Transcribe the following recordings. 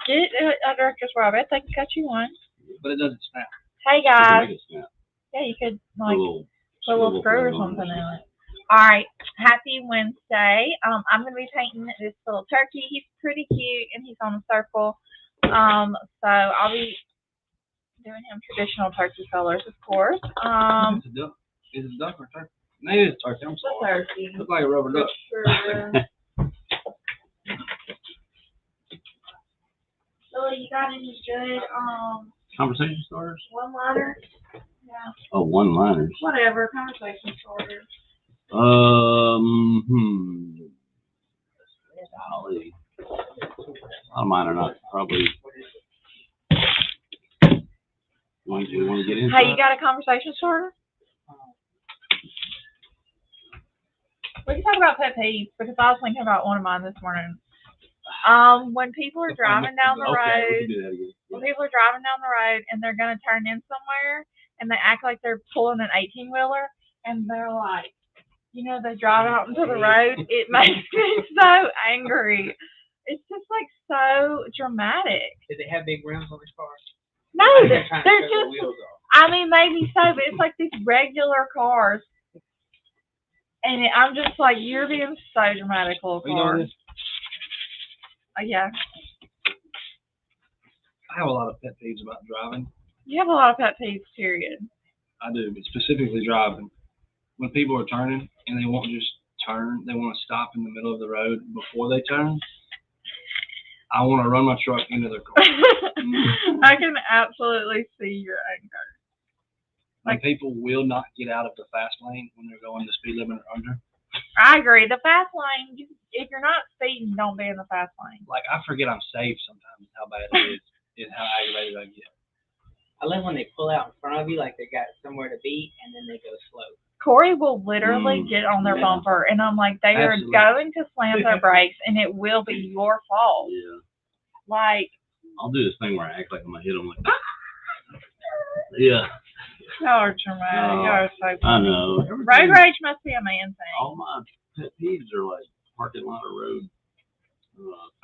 Get a director's wire. I bet they can cut you one. But it doesn't snap. Hey You can guys. make it snap. Yeah, you could Put a like little put a little swivel screw or thing on something it. in it. Alright, happy Wednesday. I'm gonna be painting this little turkey. He's pretty cute and he's on a circle. So I'll be doing him traditional turkey colors, of course. It's a duck. Is it a duck or a turkey? No, it is a turkey. I'm sorry. Turkey. Looks like a rubber duck. Sure. Billy, you got any good Conversation starters? one-liners? Yeah. Oh, one-liners. Whatever, conversation starters. Golly. A lot of mine are not probably. You want to get into Hey, you got a conversation starter? We can talk about pet peeves because I was thinking about one of mine this morning. When people are driving down the Okay, we road, can do that again. when people are driving down the road and they're gonna turn in somewhere and they act like they're pulling an 18-wheeler and they're like, they drive out into the road, it makes me so angry. It's just like so dramatic. Did they have big rims on these cars? No, they're Trying to cut just. their wheels off. I mean, maybe so, but it's like these regular cars, and I'm just like, you're being so dramatic, little You know car. this? Yeah. I have a lot of pet peeves about driving. You have a lot of pet peeves, period. I do, but specifically driving. When people are turning and they won't just turn, they want to stop in the middle of the road before they turn. I want to run my truck into their car. I can absolutely see your anger. When people will not get out of the fast lane when they're going the speed limit or under. I agree. The fast lane, if you're not speeding, don't be in the fast lane. Like, I forget I'm safe sometimes, how bad it is how aggravated I get. I love when they pull out in front of you like they got somewhere to be and then they go slow. Corey will literally get on their bumper, and I'm like, they are going to slam their brakes, and it will be your fault. Yeah. Like, I'll do this thing where I act like I'm gonna hit them like. Yeah. y'all are dramatic. Y'all are so funny. I know. Road rage must be a man thing. All my pet peeves are like parking lot or road.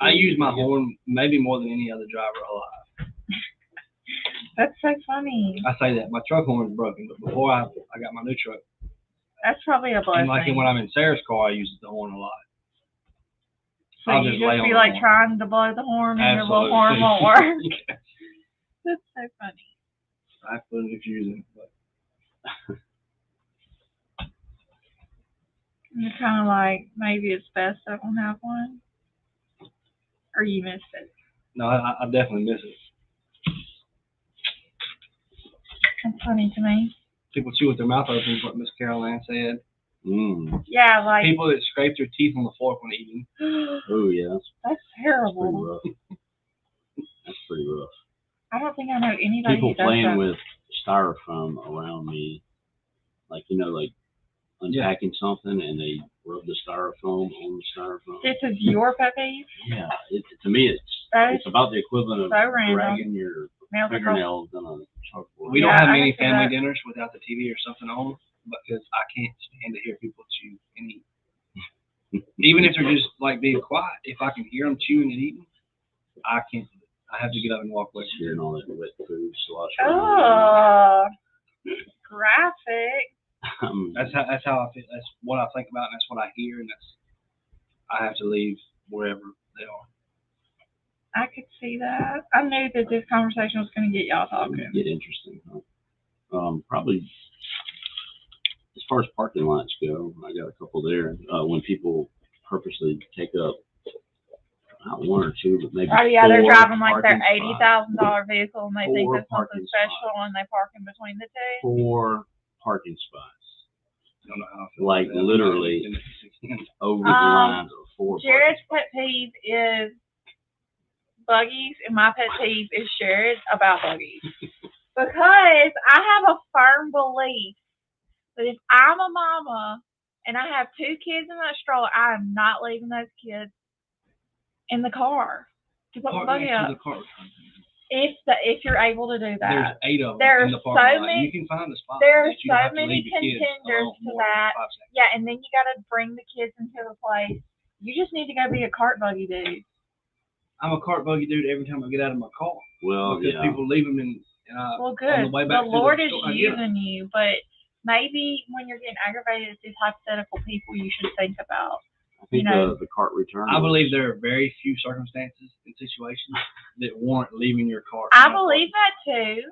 I use my horn maybe more than any other driver alive. That's so funny. I say that. My truck horn is broken, but before I got my new truck. That's probably a blessing. And like when I'm in Sarah's car, I use the horn a lot. So I'll you just just lay on be the like horn. trying to blow the horn and your little Absolutely. horn won't work. Yes. That's so funny. I couldn't confuse it. But You're kind of like, maybe it's best I don't have one. Or you missed it. no, I definitely miss it. That's funny to me. People chew with their mouth open is what Miss Carol Ann said. Yeah, like. People that scrape their teeth on the fork when eating. Oh yeah, That's that's pretty terrible. rough. That's pretty rough. I don't think I know anybody People who does playing that. with styrofoam around me, like like unpacking something and they rub the styrofoam on the styrofoam. This is your pet peeve? Yeah, to me That is it's about the equivalent of so random. dragging your Nails are fingernails on a chalkboard. We don't Yeah, have I many can see family that. dinners without the TV or something on because I can't stand to hear people chew and eat. Even if they're just like being quiet, if I can hear them chewing and eating, I can't. I have to get up and walk away. Hearing all that wet food slosh. Oh, graphic. That's how I feel. That's what I think about, and that's what I hear, and I have to leave wherever they are. I could see that. I knew that this conversation was going to get y'all talking. Get interesting, huh? Probably as far as parking lots go, I got a couple there. When people purposely take up not one or two, but maybe Yeah, they're four driving like their parking $80,000 vehicle and they think Four that's something parking special spots. and they park in between the two. 4 parking spots, I don't know how I feel. like about that. literally over the lines of 4. Jared's pet peeve is buggies, and my pet peeve is Jared about buggies. Because I have a firm belief that if I'm a mama and I have 2 kids in that stroller, I am not leaving those kids in the car to put my Park buggy next up. to the car. If you're able to do There's that. 8 of them There in are the parking so lot. many- You can find a spot. there are that you don't so have to many leave your kids contenders alone to more than that. 5 seconds. Yeah, and then you got to bring the kids into the place. You just need to go be a cart buggy dude. I'm a cart buggy dude every time I get out of my car. Well, Because yeah. people leave them in. Well, On good. the way back to Lord the is store, I get 'em. using you, but maybe when you're getting aggravated at these hypothetical people, you should think about. I think You know, the cart return. I believe there are very few circumstances and situations that warrant leaving your cart. I believe that too,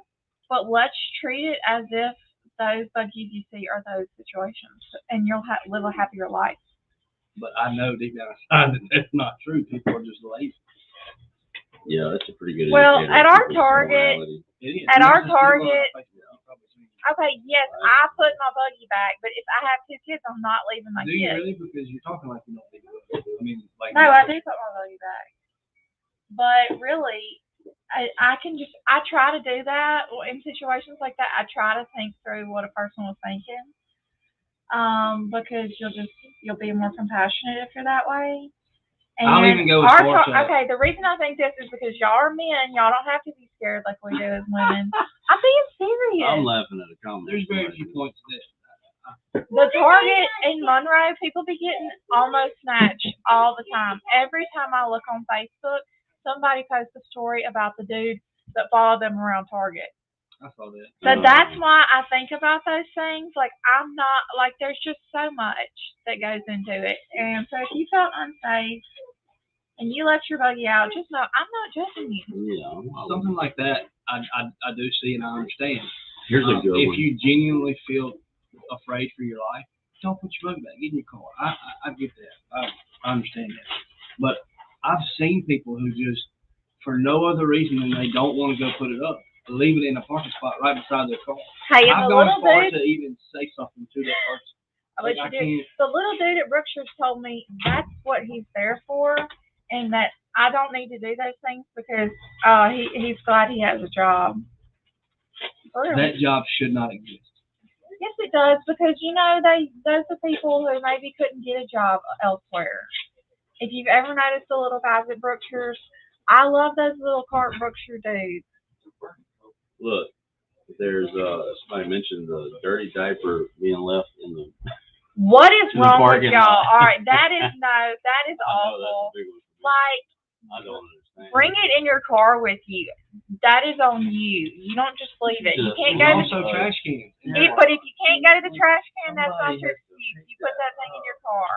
but let's treat it as if those buggies you see are those situations, and you'll live a happier life. But I know deep down inside that that's not true. People are just lazy. Yeah, that's a pretty good Well, indicator at of our people's Target- morality. It is. At You our just see the look on Target- my face, you've probably seen it. Okay, yes, I put my buggy back, but if I have 2 kids, I'm not leaving my Do you kids. really? Because you're talking like you don't think you will. I mean, like. No, I do put my buggy back. But really, I try to do that in situations like that. I try to think through what a person was thinking. Because you'll be more compassionate if you're that way. And I'll even go as far to. okay, the reason I think this is because y'all are men. Y'all don't have to be scared like we do as women. I'm being serious. I'm laughing at a comment. There's very few points that. The Target in Monroe, people be getting almost snatched all the time. Every time I look on Facebook, somebody posts a story about the dude that followed them around Target. I saw that. So that's why I think about those things. Like, I'm not, like, there's just so much that goes into it. And so if you felt unsafe and you left your buggy out, just know I'm not judging you. Yeah. Well, Something like that, I do see and I understand. here's a good If one. you genuinely feel afraid for your life, don't put your buggy back. Get in your car. I get that. I understand that. But I've seen people who just, for no other reason than they don't want to go put it up, leave it in a parking spot right beside their car. Hey, and I've the gone little as far dude, to even say something to that person. I wish Like, you did. The little dude at Brookshire's told me that's what he's there for, and that I don't need to do those things because he's glad he has a job. Really. That job should not exist. Yes, it does, because those are people who maybe couldn't get a job elsewhere. If you've ever noticed the little guys at Brookshire's, I love those little cart Brookshire dudes. Look, there's somebody mentioned the dirty diaper being left in the. What is In the wrong with parking y'all? lot. All right, that is I awful. know that's a big one. Like, I don't understand. bring it in your car with you. That is on you. You don't just leave it. You can't go to Also, trash cans. but if you can't go to the trash can, that's not your excuse. You put that thing in your car.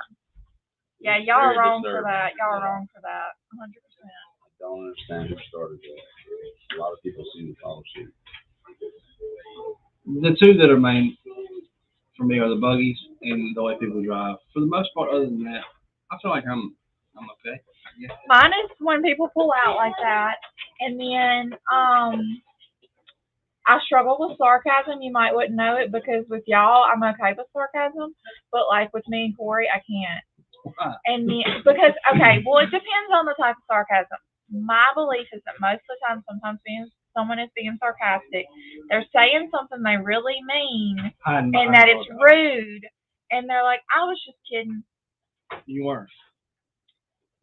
Yeah, y'all are Very wrong for disturbing. that. Y'all are wrong for that. 100%. I don't understand who started that. A lot of people seem to follow suit. The two that are main for me are the buggies and the way people drive. For the most part, other than that, I feel like I'm okay. Yeah. Mine is when people pull out like that, and then I struggle with sarcasm. You might wouldn't know it because with y'all, I'm okay with sarcasm, but like with me and Corey, I can't. And because well, it depends on the type of sarcasm. My belief is that most of the time, sometimes someone is being sarcastic. They're saying something they really mean, and that it's rude, and they're like, "I was just kidding." You weren't.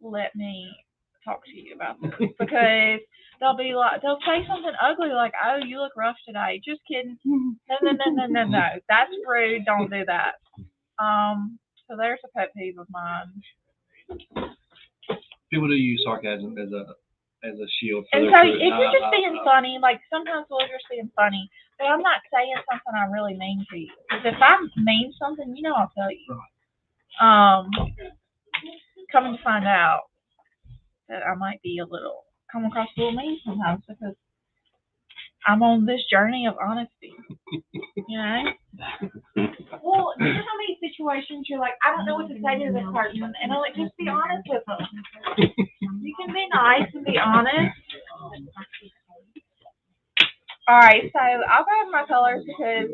Let me talk to you about this because they'll say something ugly like, "Oh, you look rough today." Just kidding. No. That's rude. Don't do that. So there's a pet peeve of mine. People do use sarcasm as a shield. For And their so truth. if you're just being funny, like sometimes we'll just being funny, but I'm not saying something I really mean to you. Because if I mean something, I'll tell you. Coming to find out that I might be come across a little mean sometimes because I'm on this journey of honesty. Well, you know how many situations you're like, I don't know what to say to this person, and I'm like, just be honest with them. You can be nice and be honest. All right, so I'll grab my colors because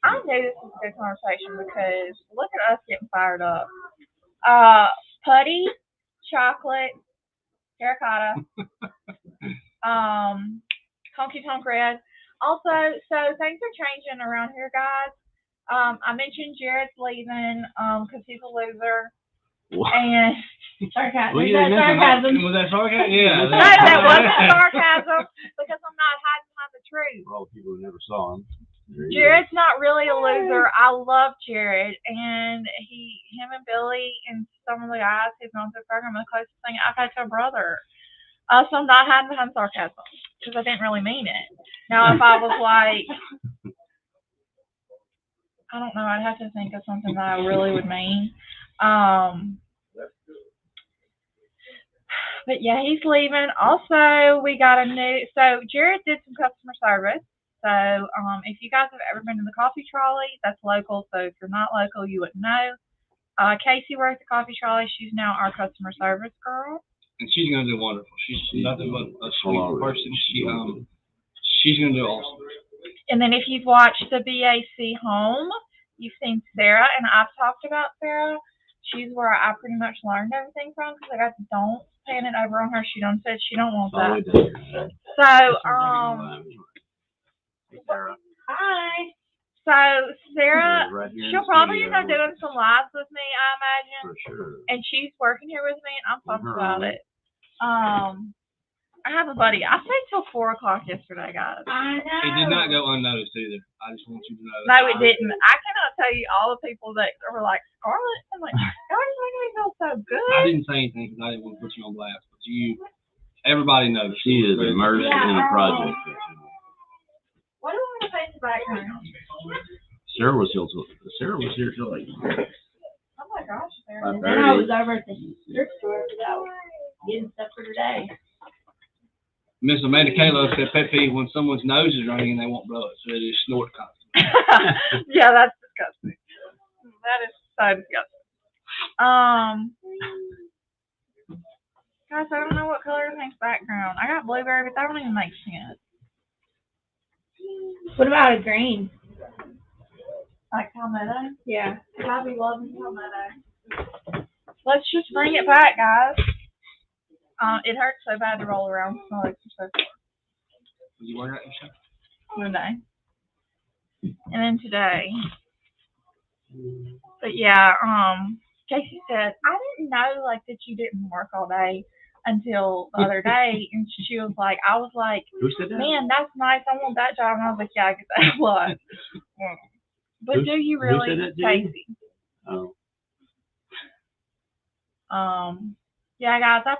I knew this was a good conversation because look at us getting fired up. Putty, chocolate, terracotta, honky tonk red. Also, so things are changing around here, guys. I mentioned Jared's leaving because he's a loser. What? And sarcasm. Well, Was you that didn't mention sarcasm? Was that sarcasm? Yeah. No, that wasn't sarcasm because I'm not hiding behind the truth. For all the people who never saw him. there you go. Jared's not really a loser. I love Jared, and him and Billy and some of the guys who've gone through the program are the closest thing I've had to a brother. So I'm not hiding behind sarcasm because I didn't really mean it. Now, if I was like, I don't know, I'd have to think of something that I really would mean. But yeah, he's leaving. Also, we got a new. So Jared did some customer service. So if you guys have ever been to the Coffee Trolley, that's local. So if you're not local, you wouldn't know. Casey worked the Coffee Trolley. She's now our customer service girl. And she's gonna do wonderful. She's nothing but a sweet person. She's gonna do awesome. And then if you've watched the BAC Home, you've seen Sarah, and I've talked about Sarah. She's where I pretty much learned everything from because I got to don't pan it over on her. She done said she don't want that. So Sarah. hi. So Sarah, she'll probably end up doing some lives with me, I imagine. For sure. And she's working here with me, and I'm pumped about it. I have a buddy. I stayed till 4 o'clock yesterday, guys. I know. It did not go unnoticed either. I just want you to know that. No, it didn't. I cannot tell you all the people that were like, Scarlett, I'm like, God, it's making me feel so good. I didn't say anything because I didn't want to put you on blast, but everybody knows. She is immersed in the project. What do I want to say in the background? Sarah was here till like. Oh my gosh, Sarah. And then I was over at the thrift store because I was getting stuff for today. Miss Amanda Kalo said pet peeve when someone's nose is running and they won't blow it, so they just snort constantly. Yeah, that's disgusting. That is so disgusting. Guys, I don't know what color to paint the background. I got blueberry, but that don't even make sense. What about a green? Like Palmetto? Yeah. I'd be loving Palmetto. Let's just bring it back, guys. It hurts so bad to roll around. My legs are so sore. Did you work out your show? One day. And then today. But yeah, Casey said, I didn't know like that you didn't work all day until the other day. And she was like, I was like, Who said that? man, that's nice. I want that job. And I was like, yeah, I get that a lot. But do you really, said that to you? Casey? Oh. Yeah, guys, I'm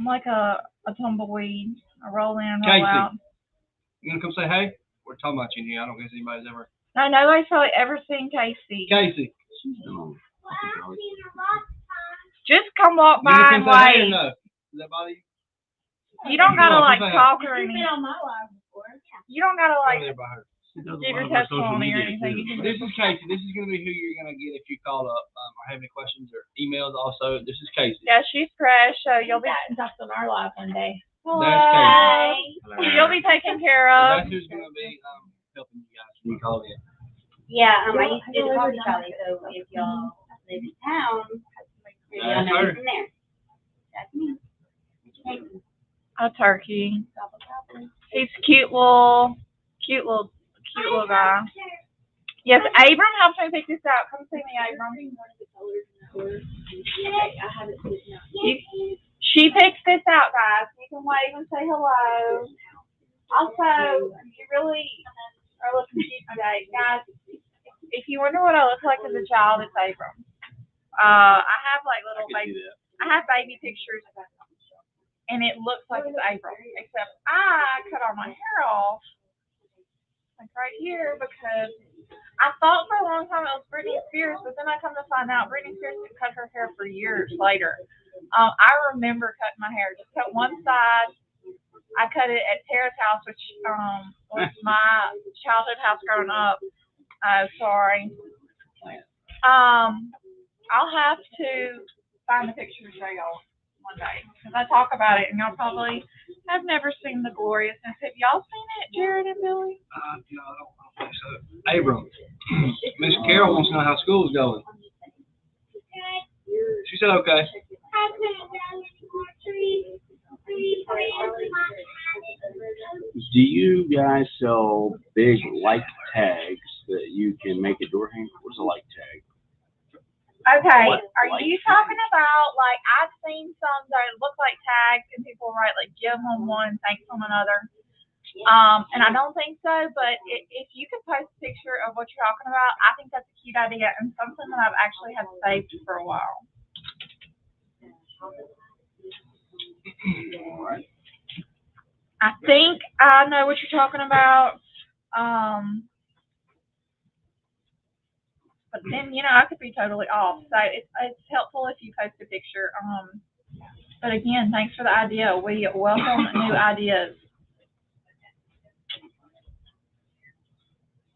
like a tumbleweed. I roll in, roll Casey. out. You gonna come say hey? We're talking about you in here. I don't guess anybody's ever. No, nobody's probably ever seen Casey. Casey. Just come walk You by gonna and come say hey or wait. no? Does that bother you? You don't gotta Come on, like come say talk or You've been anything. on my live before. You don't gotta Over like there by her. give your testimony or anything. You can This is Casey. This is gonna be who you're gonna get if you call up or have any questions or emails. Also, this is Casey. Yeah, she's fresh, so you'll be. That and talked on our live one day. That's Casey. So you'll be taken care So of. that's who's gonna be helping you guys when you call in. Yeah, I used to do the coffee trolley, so if y'all live in town, maybe I'll That's know her. you from there. That's me. A turkey. He's a cute little guy. Yes, Abram helped me pick this out. Come see me, Abram. She picks this out, guys. You can wave and say hello. Also, you really are looking cute today, guys. If you wonder what I look like as a child, it's Abram. I have like little baby. I have baby pictures, and it looks like it's Abram, except I cut all my hair off, like right here, because I thought for a long time it was Britney Spears, but then I come to find out Britney Spears didn't cut her hair for years later. I remember cutting my hair, just cut one side. I cut it at Tara's house, which was my childhood house growing up. Sorry. I'll have to find the picture to show y'all one day, because I talk about it, and y'all probably have never seen the gloriousness. Have y'all seen it, Jared and Billy? No, I don't think so. Abram, Miss Carol wants to know how school's going. She said okay. Do you guys sell big like tags that you can make a door hanger? What's a like tag? Okay, What, are like you tags? talking about, like, I've seen some that look like tags, and people write, like, give them one, thanks them another. And I don't think so, but if you can post a picture of what you're talking about, I think that's a cute idea and something that I've actually had saved for a while. think I know what you're talking about. But then, you know, I could be totally off. So it's helpful if you post a picture. But again, thanks for the idea. We welcome new ideas.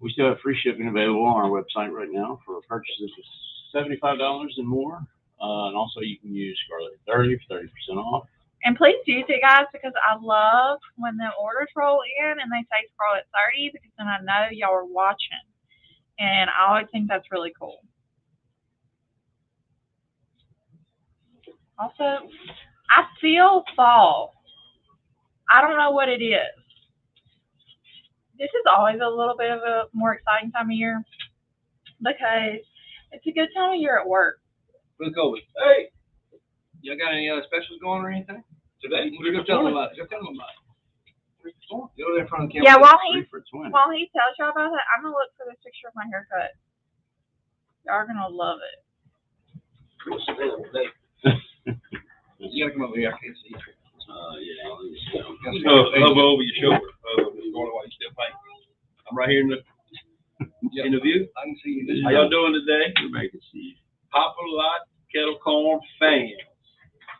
We still have free shipping available on our website right now for purchases of $75 and more. And also you can use Scarlet 30 for 30% off. And please use it, guys, because I love when the orders roll in and they say Scarlet 30, because then I know y'all are watching. And I always think that's really cool. Also, I feel fall. I don't know what it is. This is always a little bit of a more exciting time of year because it's a good time of year at work. Let's go with. Hey, y'all got any other specials going or anything today? We're gonna tell them about it. Go tell them about it. Go there in front of the camera. Yeah, while 3 for 20. he tells y'all about that, I'm gonna look for this picture of my haircut. Y'all are gonna love it. You gotta come over here. I can't see you. Hover over your shoulder. Mr. Garner, while you still paint. I'm right here in the view. I can see you. How y'all doing today? Everybody can see you. Papa Lot Kettle Corn fans.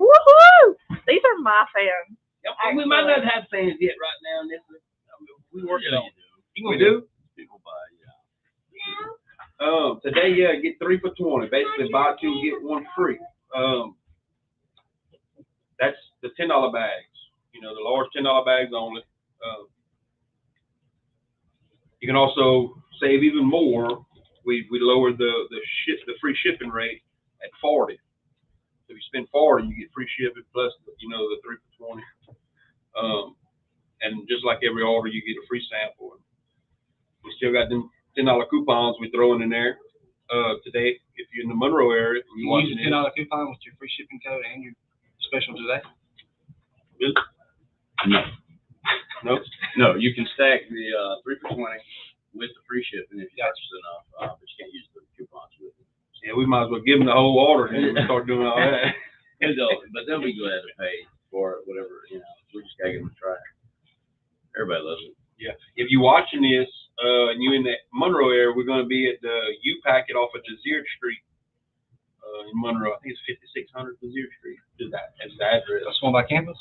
Woohoo! These are my fans. Yep, we might not have fans yet right now. We working on it. We do? People buy, yeah. Today, get 3 for 20. Basically, buy 2, get 1 free. That's the $10 bags. You know, the large $10 bags only. You can also save even more. We lowered the free shipping rate at 40. So if you spend 40, you get free shipping plus the 3 for 20. And just like every order, you get a free sample. We still got them $10 coupons we throwing in there. Today, if you're in the Monroe area, you use a $10 coupon with your free shipping code and your special today. Really? No, you can stack the 3 for 20 with the free shipping if you purchase enough, but you can't use the coupons with it. Yeah, we might as well give them the whole order and start doing all that. But they'll be glad to pay for it, whatever, we just gotta give them a try. Everybody loves it. Yeah. If you're watching this, and you're in the Monroe area, we're going to be at the U-Packet off of Desert Street in Monroe. I think it's 5600 Desert Street. That's the address. That's one by campus?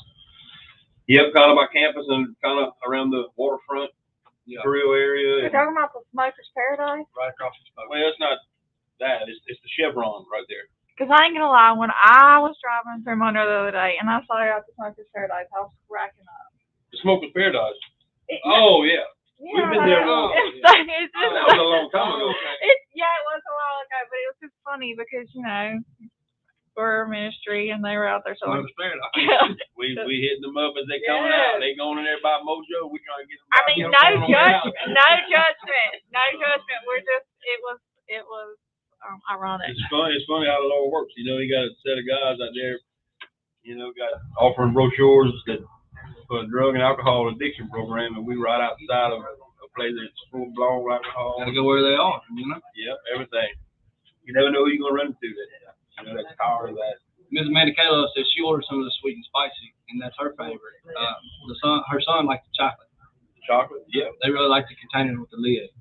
Yep, kind of by campus and kind of around the waterfront grill area. You're talking about the Smoker's Paradise? Right across the smoke. Well, it's not that. It's the Chevron right there. Because I ain't gonna lie, when I was driving through Monroe the other day and I saw you at the Smoker's Paradise, I was cracking up. The Smoker's Paradise. Oh yeah. We've been there once. That was a long time ago. It was a while ago, but it was just funny because we're a ministry and they were out there selling. We hitting them up as they coming out. They going in there by Mojo. We trying to get them. I mean, no judgment. We're just it was ironic. It's funny how the Lord works. He got a set of guys out there. Got offering brochures that for a drug and alcohol addiction program, and we right outside of a place that's full blown alcohol. Gotta go where they are, Yep, everything. You never know who you're gonna run into. That's power of that. Ms. Amanda Kayla says she ordered some of the sweet and spicy, and that's her favorite. Her son liked the chocolate. Chocolate? Yeah. They really like the container with the lid.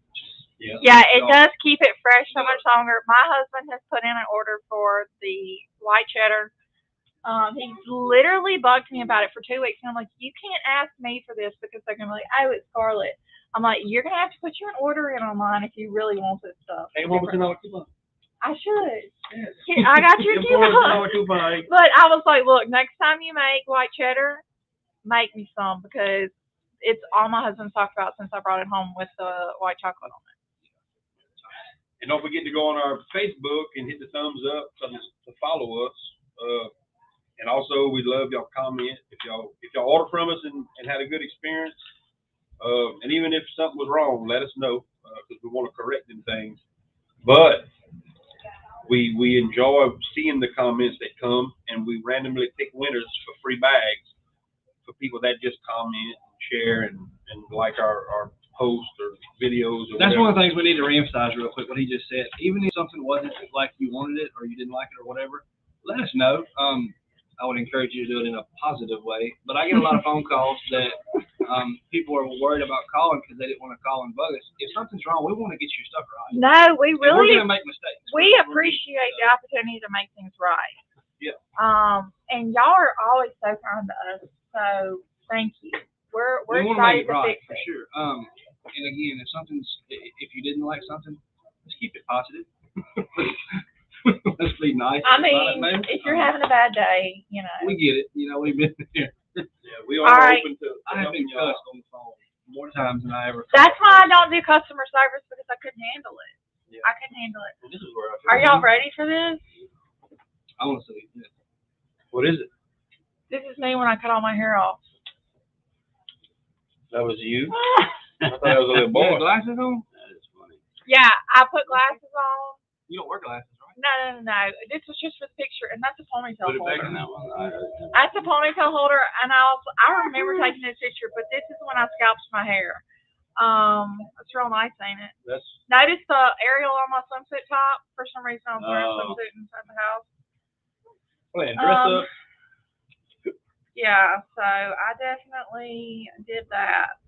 Yeah, it does keep it fresh so much longer. My husband has put in an order for the white cheddar. He literally bugged me about it for 2 weeks, and I'm like, you can't ask me for this because they're gonna be like, oh, it's Scarlet. I'm like, you're gonna have to put your order in online if you really want this stuff. Hey, what was $10 coupon? I should. Yes. I got your coupon. But I was like, look, next time you make white cheddar, make me some because it's all my husband's talked about since I brought it home with the white chocolate on it. And don't forget to go on our Facebook and hit the thumbs up to follow us. And also, we'd love y'all comment if y'all order from us and had a good experience. And even if something was wrong, let us know because we want to correct them things. But we enjoy seeing the comments that come, and we randomly pick winners for free bags for people that just comment and share and like our posts or videos. Or that's whatever. one of the things we need to reemphasize real quick. What he just said, even if something wasn't like you wanted it or you didn't like it or whatever, let us know. I would encourage you to do it in a positive way. But I get a lot of phone calls that people are worried about calling because they didn't want to call and bug us. If something's wrong, we want to get your stuff right. No, we And we're really gonna make mistakes. we appreciate the opportunity to make things right. Yeah. And y'all are always so kind to us. So thank you. We're We want to make excited it to right fix for it. sure. And again, if you didn't like something, let's keep it positive. Let's be nice. I about it, mean, maybe. if you're having a bad day, you know. we get it. You know, we've been there. Yeah, we are All right. open to I have been helping y'all. cussed on the phone more times than I ever. That's why I don't do customer service, because I couldn't handle it. Yeah. I couldn't handle it. This is where I Are y'all ready for this? I want to say this. What is it? This is me when I cut all my hair off. That was you? I thought that was a little You boy. got glasses on? That is funny. Yeah, I put glasses on. You don't wear glasses, right? No. This was just for the picture, and that's a ponytail Put it back holder. And that one, That's a ponytail holder, and I remember taking this picture, but this is when I scalped my hair. It's real nice, ain't it? That's Notice the aerial on my swimsuit top? For some reason, I was wearing a Oh. swimsuit inside the house. playing dress up. Yeah, so I definitely did that.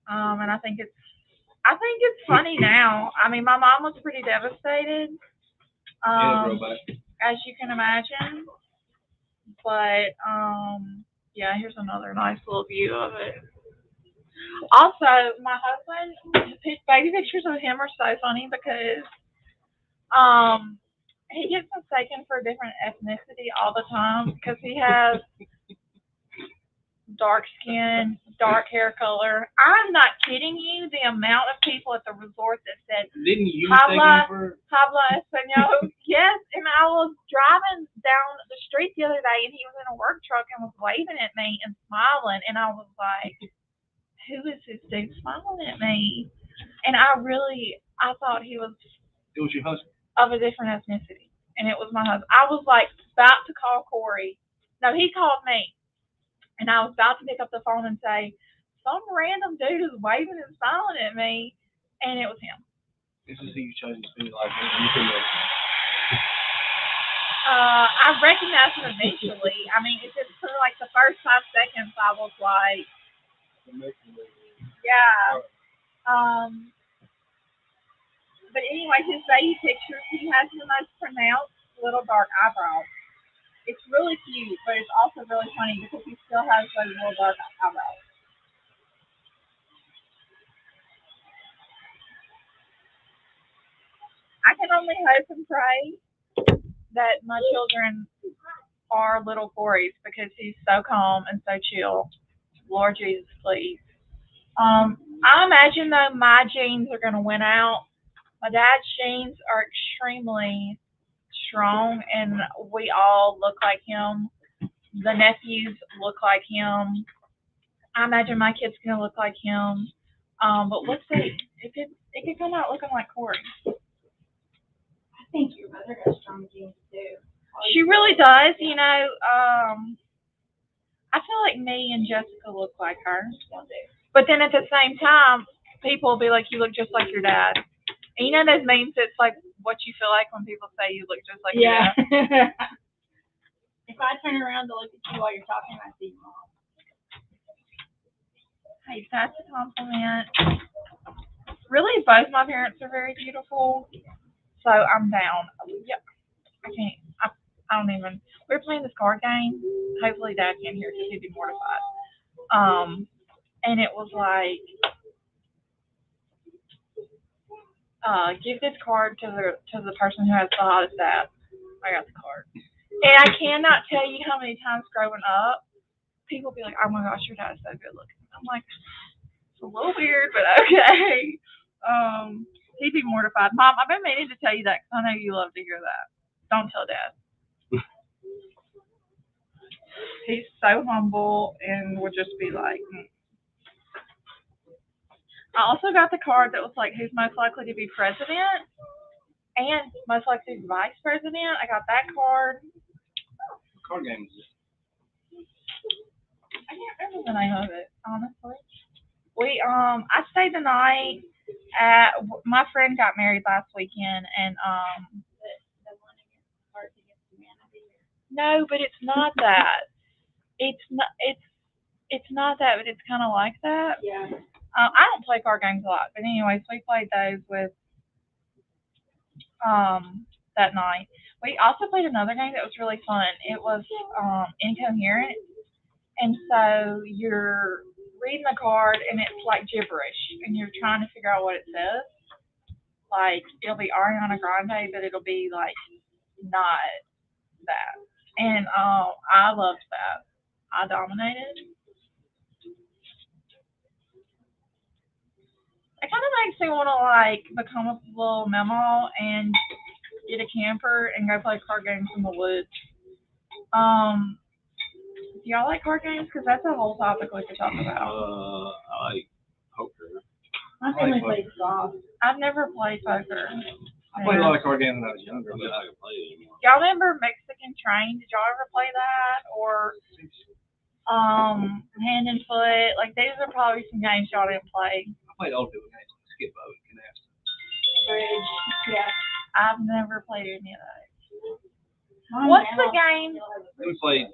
And I think it's funny now. I mean, my mom was pretty devastated, It'll grow back. as you can imagine. But yeah, here's another nice little view of it. Also, my husband, his baby pictures of him are so funny because he gets mistaken for a different ethnicity all the time because he has dark skin, dark hair color. I'm not kidding you. The amount of people at the resort that said Didn't you mistake him for? habla español. Yes, and I was driving down the street the other day, and he was in a work truck and was waving at me and smiling, and I was like, "Who is this dude smiling at me?" And I thought he was It was your husband. of a different ethnicity, and it was my husband. I was like about to call Corey. No, he called me, and I was about to pick up the phone and say, "Some random dude is waving and smiling at me," and it was him. This is who you chose to be like. You couldn't have- I recognized him eventually. I mean, it just for like the first 5 seconds, I was like, yeah. But anyway, his baby pictures, he has the most pronounced little dark eyebrows. It's really cute, but it's also really funny because he still has those little dark eyebrows. I can only hope and pray that my children are little Corey's because he's so calm and so chill. Lord Jesus, please. I imagine though my genes are gonna win out. My dad's genes are extremely strong, and we all look like him. The nephews look like him. I imagine my kid's gonna look like him. But let's see if it could come out looking like Corey. I think your mother has strong genes too. She really does, you know. I feel like me and Jessica look like her. But then at the same time, people will be like, "You look just like your dad." And you know those memes that's like what you feel like when people say you look just like your Yeah. dad? If I turn around to look at you while you're talking, I see mom. Hey, that's a compliment. Really, both my parents are very beautiful. So I'm down. Yep. I can't. I don't even. We were playing this card game. Hopefully, Dad can't hear because he'd be mortified. And it was like, give this card to the person who has the hottest ass. I got the card. And I cannot tell you how many times growing up, people be like, "Oh my gosh, your dad is so good looking." I'm like, it's a little weird, but okay. He'd be mortified. Mom, I've been meaning to tell you that because I know you love to hear that. Don't tell Dad. He's so humble and would just be like. I also got the card that was like, who's most likely to be president and most likely to be vice president. I got that card. What card game is this? I can't remember the name of it, honestly. I stayed the night at, my friend got married last weekend, and The one against Cards Against Humanity. no, but it's not that. It's not. It's. I can't remember the name of it, honestly. We stayed the night at my friend's house, and it was like a It's not that, but it's kind of like that. Yeah. I don't play card games a lot, but anyways, we played those with that night. We also played another game that was really fun. It was Incoherent, and so you're reading the card and it's like gibberish, and you're trying to figure out what it says. Like it'll be Ariana Grande, but it'll be like not that. And I loved that. I dominated. It kind of makes me want to like become a little memo and get a camper and go play card games in the woods. Do y'all like card games? Because that's a whole topic we could talk about. I like poker. My family plays golf. I've never played poker. I played a lot of card games when I was younger, I'm but not gonna play it anymore. Y'all remember Mexican Train? Did y'all ever play that? Or Hand and Foot? Like these are probably some games y'all didn't play. I played old people games like Skip Boat, Canasta. Bridge. Yeah. I've never played any of those. Mom, What's the Grandma game still has a We played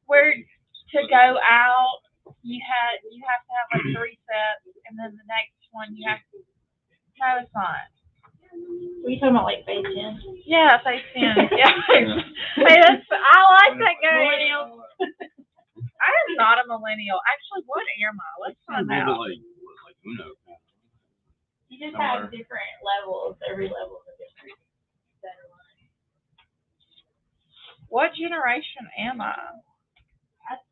where to go out you have to have like 3 sets, and then the next one you have to. No, it's not. Were you talking about like Phase 10? Yeah, Phase 10. Yeah. Hey, I like that game. I am not a millennial. Actually, what am I? Let's find out. Like Uno. You just have different levels. Every level is different. What generation am I?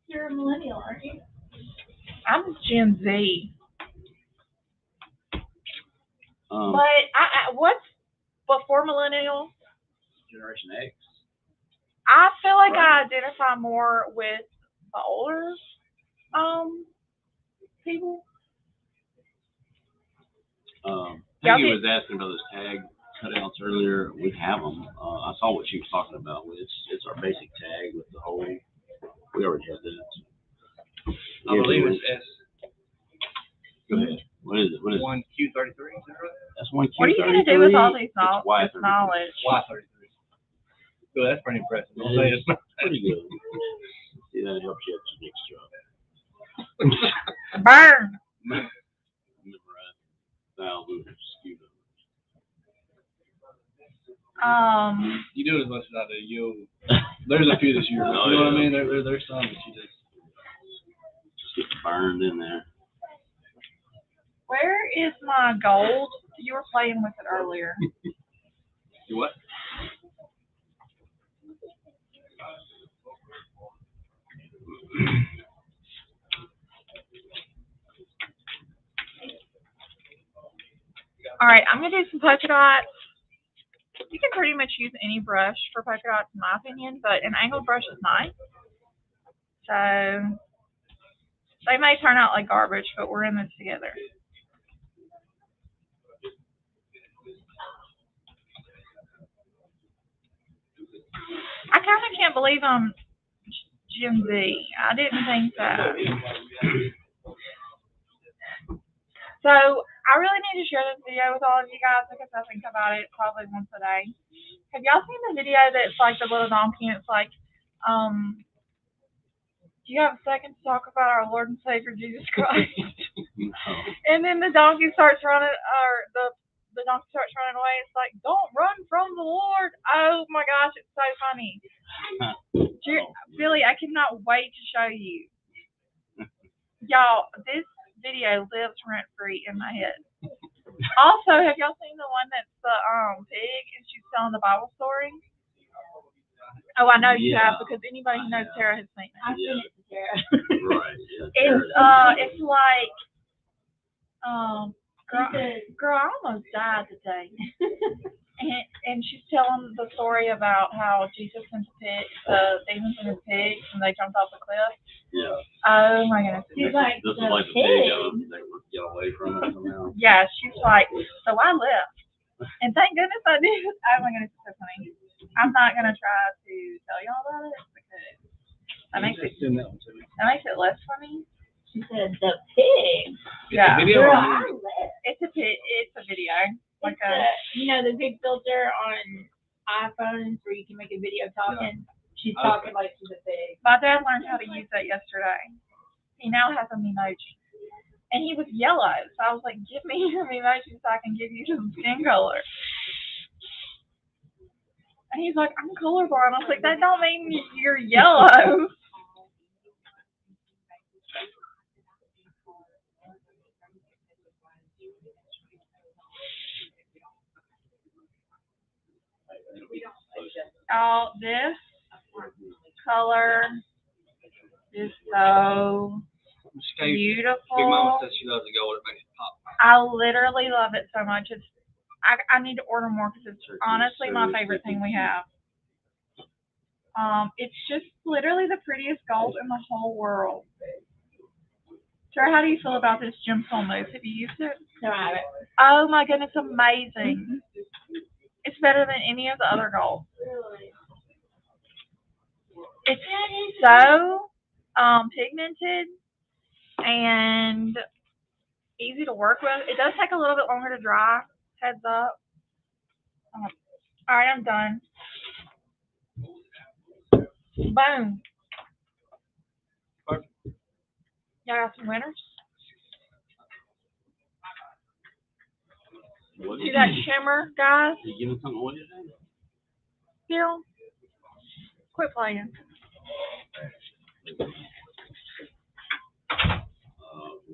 You're a millennial, aren't you? I'm Gen Z. But what's before millennial? Generation X. I feel like I identify more with the older people. Peggy was asking about those tag cutouts earlier. We have them. I saw what she was talking about. It's our basic tag with the whole. We already have that. I believe it's S. Go ahead. What is it? What is it? 1Q33, is that right? That's 1Q33. What are you going to do with all these It's knowledge? Y33. So that's pretty impressive. Don't say it's not. Pretty good. See, that helps you at your next job. Burn. Memorize thousands of SKU numbers. You do it as much as I do. There's a few this year. You know what I mean? There's some that you just get burned in there. Where is my gold? You were playing with it earlier. You what? All right, I'm gonna do some polka dots. You can pretty much use any brush for polka dots, in my opinion, but an angled brush is nice. So they may turn out like garbage, but we're in this together. I kind of can't believe I'm Gen Z. I didn't think that. So I really need to share this video with all of you guys because I think about it probably once a day. Have y'all seen the video that's like the little donkey and it's like, do you have a second to talk about our Lord and Savior Jesus Christ? No. And then the donkey starts running, or the donkey starts running away. It's like, don't run from the Lord. Oh my gosh, it's so funny. Billy, I cannot wait to show you. Y'all, this video lives rent free in my head. Also, have y'all seen the one that's the pig and she's telling the Bible story? Oh, I know you have because anybody who knows Tara has seen it. I've seen it, Tara. Right. Yeah, It's like girl, I almost died today. and she's telling the story about how Jesus sent the demons in his pigs and they jumped off the cliff. Yeah. Oh my goodness. She's like, this is the like the pig. pig they would get away from it somehow. Yeah, she's like, so I left. And thank goodness I did. Oh my goodness, it's so funny. I'm not gonna try to tell y'all about it because that makes it less funny. She said, the pig. Yeah. Girl, I left. It's a video. Like It's the big filter on iPhones where you can make a video talking. She's talking like she's a pig. My dad learned how to use that yesterday. He now has a Memoji. And he was yellow. So I was like, give me your Memoji so I can give you some skin color. And he's like, I'm colorblind. I was like, that don't mean you're yellow. Oh, this color is so Big Mama beautiful. says she loves the gold. It makes it pop. I literally love it so much. I need to order more because it's honestly my favorite thing we have. It's just literally the prettiest gold in the whole world. Sarah, how do you feel about this gemstone mousse? Have you used it? No, I haven't. Oh my goodness, amazing. It's better than any of the other gold. It's so pigmented and easy to work with. It does take a little bit longer to dry. Heads up. All right, I'm done. Boom. Y'all got some winners? What See that shimmer, guys? you giving something away today? Still? Quit playing.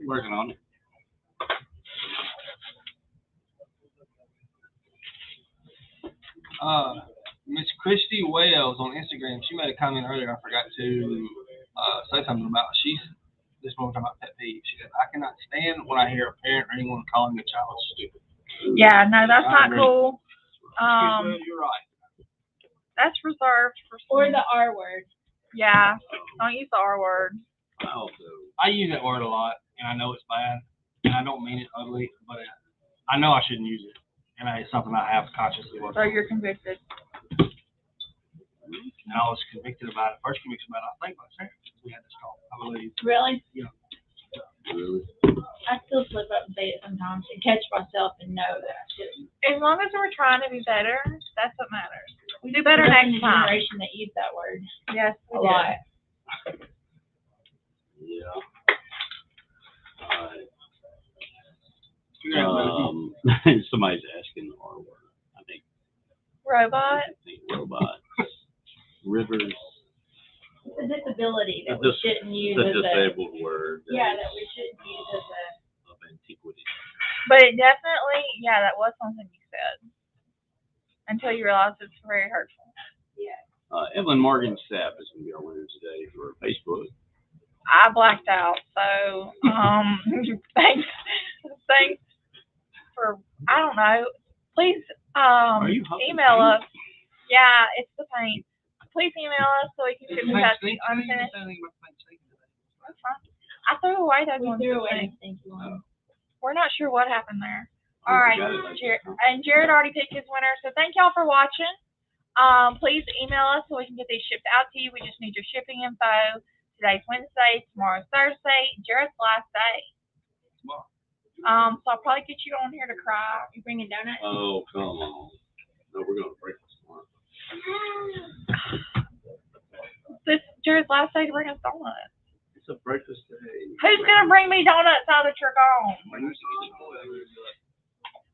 Working on it. Miss Christy Wells on Instagram, she made a comment earlier. I forgot to say something about. This one talking about pet peeves. She said, "I cannot stand when I hear a parent or anyone calling a child stupid." Yeah, no, that's I not agree. cool. You're right. That's reserved for Or some- the R word. Yeah, don't use the R word. I use that word a lot, and I know it's bad, and I don't mean it ugly, but I know I shouldn't use it, and it's something I have consciously worked So on. you're convicted. And I was convicted about it. First convicted about it, I think, by Sarah. We had this talk, I believe. Really? Really? I still slip up and say it sometimes and catch myself and know that I shouldn't. As long as we're trying to be better, that's what matters. We do better We're in next the time. generation that use that word Yes, we a do. lot. Yeah. Somebody's asking the R word. I think Robot. robot. Rivers. It's a disability that The we shouldn't use The as a, disabled word. yeah, that we shouldn't use as a, Of antiquity. But it definitely, yeah, that was something you said. Until you realize it's very hurtful. Evelyn Morgan Sapp is going to be our winner today for Facebook. I blacked out, so thanks for, I don't know. Please you huffing email paint? us. Yeah, it's the paint. Please email us so we can get that unfinished. That's fine. I threw away those we ones. threw to away paint. the stinky one. We're not sure what happened there. Oh, All we right, got it like Jared, that. and Jared already picked his winner. So thank y'all for watching. Please email us so we can get these shipped out to you. We just need your shipping info. Today's Wednesday, tomorrow's Thursday, Jared's last day. So I'll probably get you on here to cry. You bringing donuts? Oh, come on. No, we're going to break this tomorrow. This Jared's last day to bring us donuts. It's a breakfast day. Who's gonna bring me donuts now that you're gone?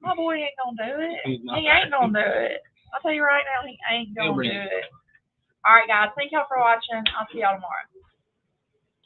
My boy ain't gonna do it. He's not. He ain't gonna do it. I'll tell you right now, he ain't He'll gonna bring do it. it. All right, guys. Thank y'all for watching. I'll see y'all tomorrow.